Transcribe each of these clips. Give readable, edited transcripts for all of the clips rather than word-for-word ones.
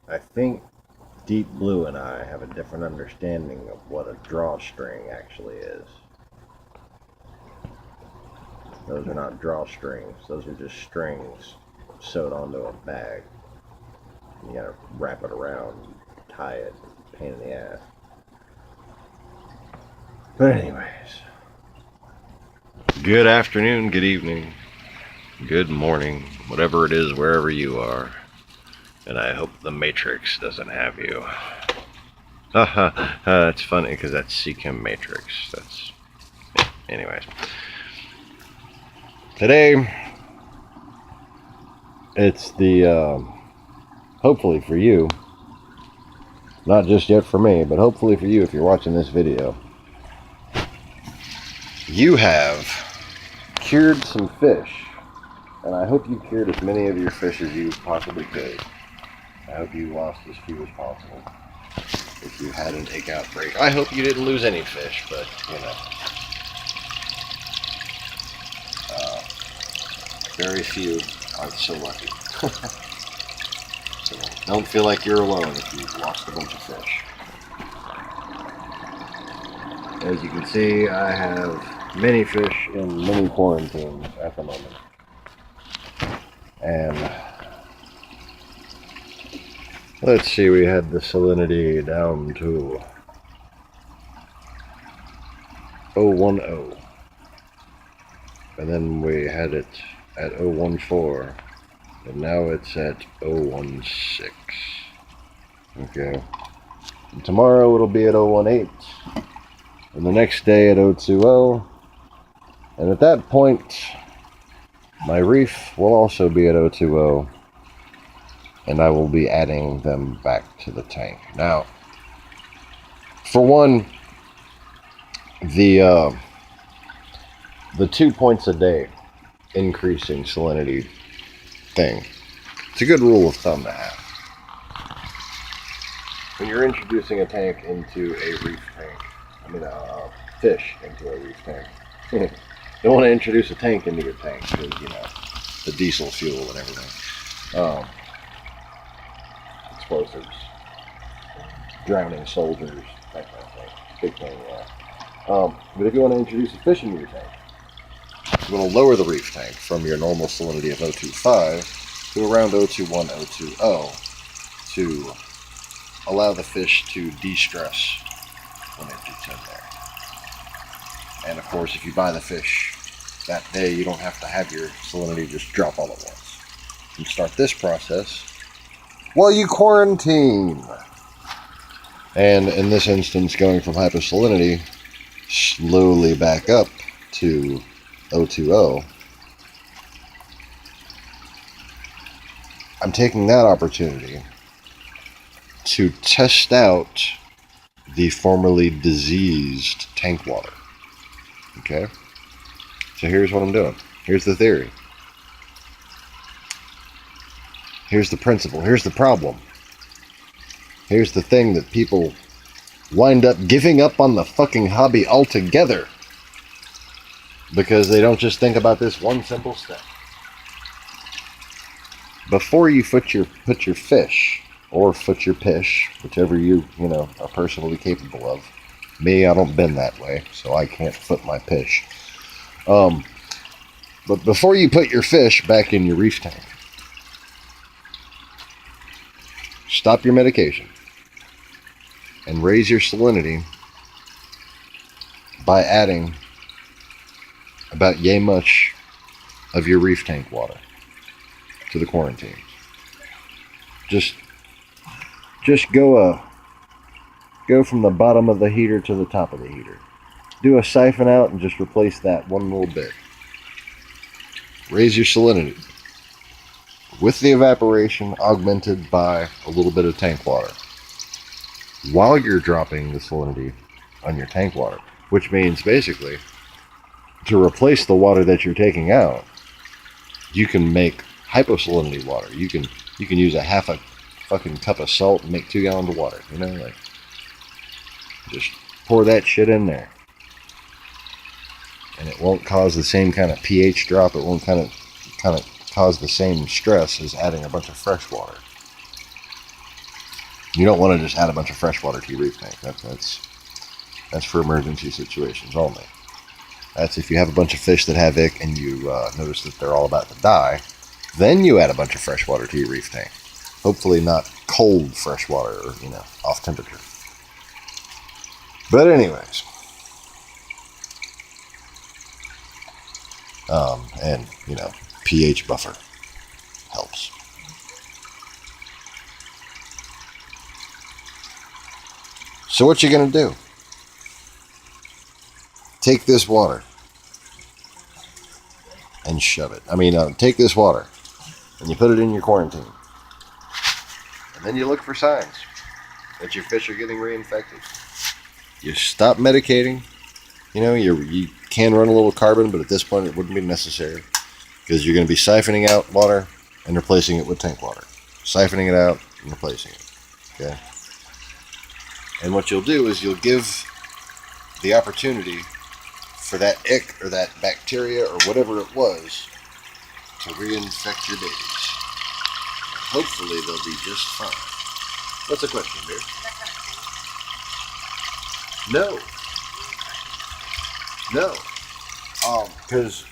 I think Deep Blue and I have a different understanding of what a drawstring actually is. Those are not drawstrings. Those are just strings sewed onto a bag. You gotta wrap it around, tie it. Pain in the ass. But anyways, good afternoon, good evening, good morning, whatever it is, wherever you are. And I hope the Matrix doesn't have you. Haha, it's funny because that's Seachem Matrix. That's. Anyways. Today, it's the, hopefully for you, not just yet for me, but hopefully for you if you're watching this video, you have cured some fish. And I hope you cured as many of your fish as you possibly could. I hope you lost as few as possible. If you had an egg outbreak, I hope you didn't lose any fish, but you know, very few are so lucky. So don't feel like you're alone if you've lost a bunch of fish. As you can see, I have many fish in many quarantines at the moment. And let's see, we had the salinity down to 010. And then we had it at 014. And now it's at 016. Okay. And tomorrow it'll be at 018. And the next day at 020. And at that point, my reef will also be at 020. And I will be adding them back to the tank. Now, for one, the 2 points a day increasing salinity thing, it's a good rule of thumb to have. When you're introducing a tank into a reef tank, fish into a reef tank, you don't want to introduce a tank into your tank because, you know, the diesel fuel and everything. Explosives, drowning soldiers, that kind of thing. Big thing, yeah. But if you want to introduce a fish into your tank, you want to lower the reef tank from your normal salinity of 0.25 to around 0.21, 0.20 to allow the fish to de-stress when it gets in there. And of course, if you buy the fish that day, you don't have to have your salinity just drop all at once. You start this process while you quarantine. And in this instance, going from hyposalinity slowly back up to 020, I'm taking that opportunity to test out the formerly diseased tank water. Okay? So here's what I'm doing. Here's the theory. Here's the principle. Here's the problem. Here's the thing that people wind up giving up on the fucking hobby altogether because they don't just think about this one simple step. Before you put your fish or foot your pish, whichever you are personally capable of. Me, I don't bend that way, so I can't foot my pish. But before you put your fish back in your reef tank, stop your medication and raise your salinity by adding about yay much of your reef tank water to the quarantine. Just go from the bottom of the heater to the top of the heater. Do a siphon out and just replace that one little bit. Raise your salinity with the evaporation augmented by a little bit of tank water while you're dropping the salinity on your tank water, which means basically to replace the water that you're taking out, you can make hyposalinity water. You can use a half a fucking cup of salt and make 2 gallons of water. Just pour that shit in there, and it won't cause the same kind of pH drop. It won't kind of cause the same stress as adding a bunch of fresh water. You don't want to just add a bunch of fresh water to your reef tank. That's for emergency situations only. That's if you have a bunch of fish that have ick and you notice that they're all about to die, then you add a bunch of fresh water to your reef tank. Hopefully not cold fresh water or, off temperature. But anyways, and, pH buffer helps. So what you gonna do? Take this water and shove it. Take this water and you put it in your quarantine. And then you look for signs that your fish are getting reinfected. You stop medicating. You can run a little carbon, but at this point it wouldn't be necessary because you're going to be siphoning out water and replacing it with tank water. Siphoning it out and replacing it. Okay? And what you'll do is you'll give the opportunity for that ick or that bacteria or whatever it was to reinfect your babies. Hopefully they'll be just fine. What's the question, dear? No. Because,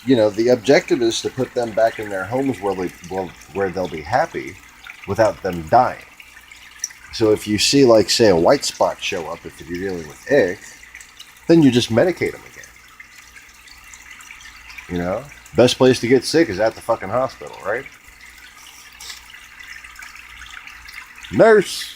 the objective is to put them back in their homes where they'll be happy without them dying. So if you see, say, a white spot show up if you're dealing with ick, then you just medicate them again. Best place to get sick is at the fucking hospital, right? Nurse!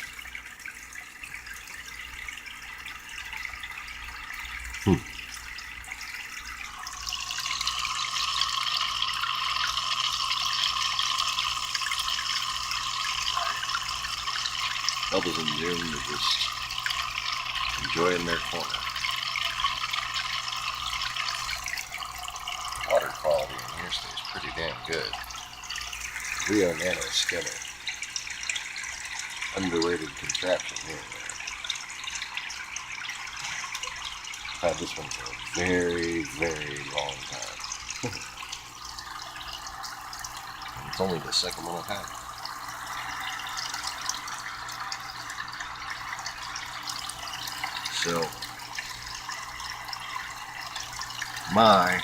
Bubbles and Zoom are just enjoying their corner. Water quality in here stays pretty damn good. Rio Nano skimmer. Underrated contraption here and there. I've had this one for a very, very long time. And it's only the second one I've had. So, my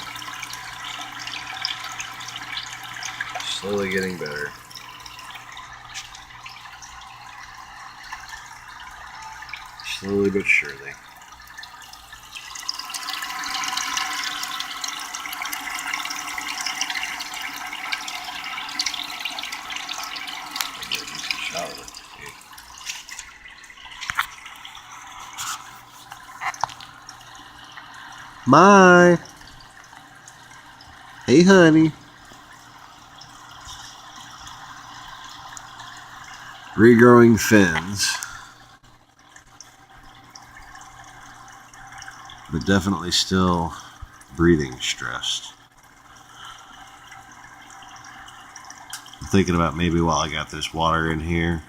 slowly getting better. Slowly but surely. My. Hey, honey. Regrowing fins. But definitely still breathing stressed. I'm thinking about maybe while I got this water in here,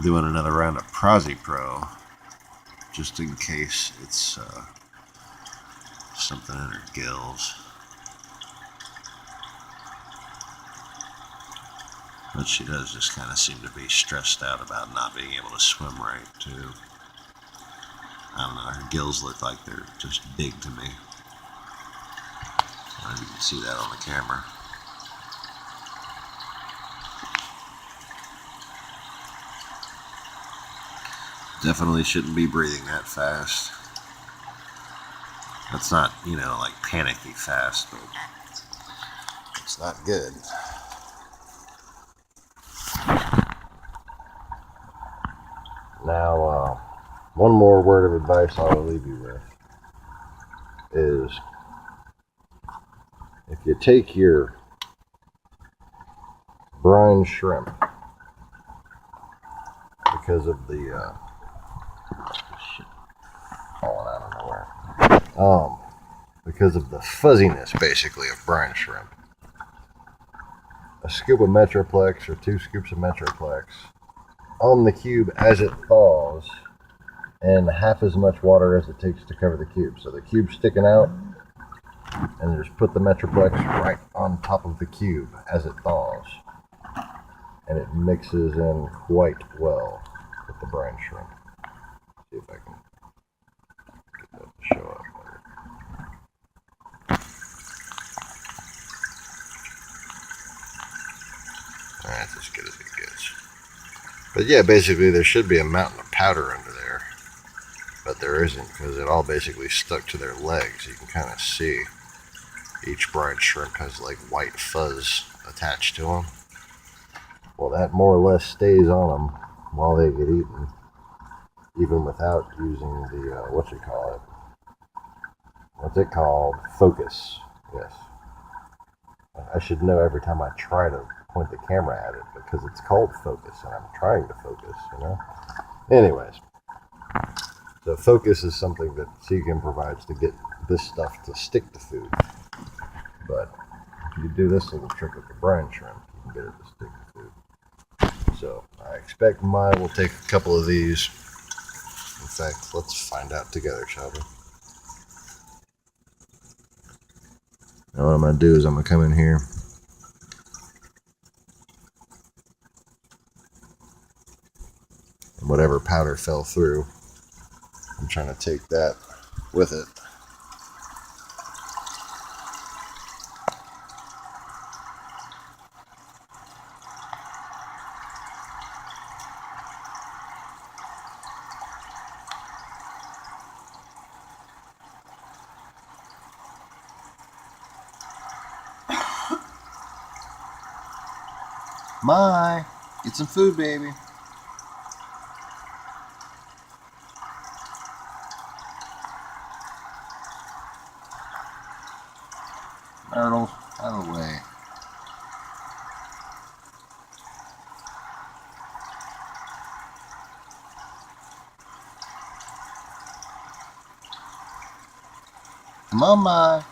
doing another round of Prozi Pro. Just in case it's something in her gills. But she does just kind of seem to be stressed out about not being able to swim right, too. I don't know, her gills look like they're just big to me. I don't know if you can see that on the camera. Definitely shouldn't be breathing that fast. That's not, like panicky fast, but it's not good. Now, one more word of advice I will leave you with is if you take your brine shrimp, because of the shit falling out of nowhere. Because of the fuzziness, basically, of brine shrimp. A scoop of Metroplex or 2 scoops of Metroplex on the cube as it thaws, and half as much water as it takes to cover the cube. So the cube's sticking out, and just put the Metroplex right on top of the cube as it thaws. and it mixes in quite well with the brine shrimp. See if I can get that to show up better. That's as good as it gets. But yeah, basically there should be a mountain of powder under there, but there isn't, because it all basically stuck to their legs. You can kind of see each brine shrimp has like white fuzz attached to them. Well, that more or less stays on them while they get eaten, even without using the, what's it called? Focus. Yes. I should know every time I try to point the camera at it, because it's called focus, and I'm trying to focus, you know? Anyways, so focus is something that Seagam provides to get this stuff to stick to food. But if you do this little trick with the brine shrimp, you can get it to stick to food. So I expect mine will take a couple of these. In fact, let's find out together, shall we? Now what I'm going to do is I'm going to come in here. And whatever powder fell through, I'm trying to take that with it. Mai, get some food, baby. Myrtle, out of the way. Come on, Mai.